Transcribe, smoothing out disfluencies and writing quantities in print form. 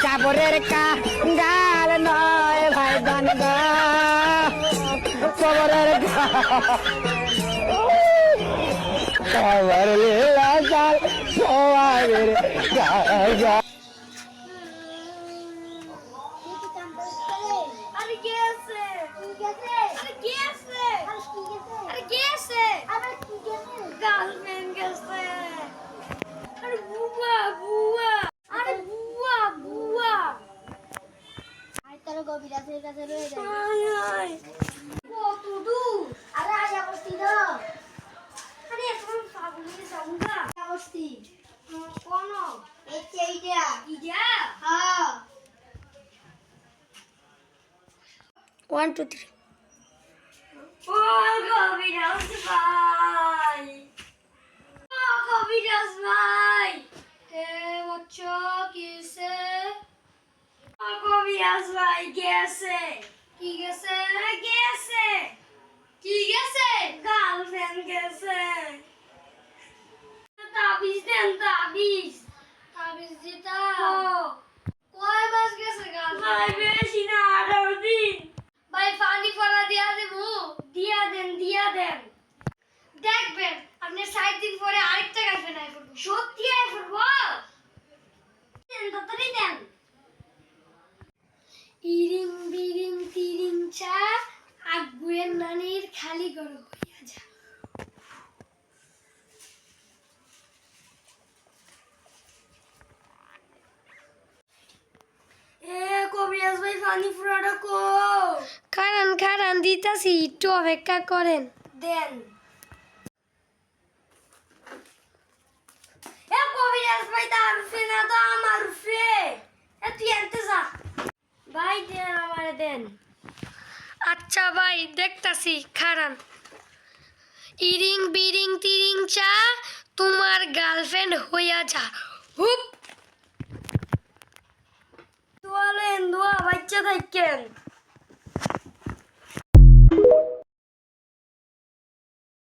কাপড়ের গাল নয় ভাই দান গা কবরের কবর লীলা গাল সোয়ারের গা কবিরাজের কাছে রয়ে যায় কত দূর আরে আয়া বসতি না আরে এখন ফাগুনে যাওগা বসতি কোন এইটা হ্যাঁ 1 2 3 ও কবিরাজ ভাই হে বাচ্চা কিসে কবিরাজ ভাই গেছে কি গেছে গার্লফ্রেন্ড গেছে তাবিজ দেন তাবিজ দিতা কয় মাস গেছে ভাই বেশি না 18 দিন ভাই পানি ফলা দিয়া দেন দেখবেন আপনি 60 দিন পরে আরেকটা গার্লফ্রেন্ড আই করব সত্যি আই করব দেন তাড়াতাড়ি দেন ইরিং বিরিং তিরিং চা আগুয়ের নানির খালি গরু হইয়া যা এ কবিরাজ ভাই পানি ফুরাটা কো খারান দিতাছি একটু অপেক্ষা করেন দেন এ কবিরাজ ভাই তার ফেনা তো আমার ফে এ তুই আনতে যা ভাই দেন আমারে দেন আচ্ছা ভাই দেখতাছি খারান ইরিং বিরিং তিরিং চা তোমার গার্লফ্রেন্ড হইয়া যা হুপ তোয়ালেন দোয়া বাচ্চা থাকেন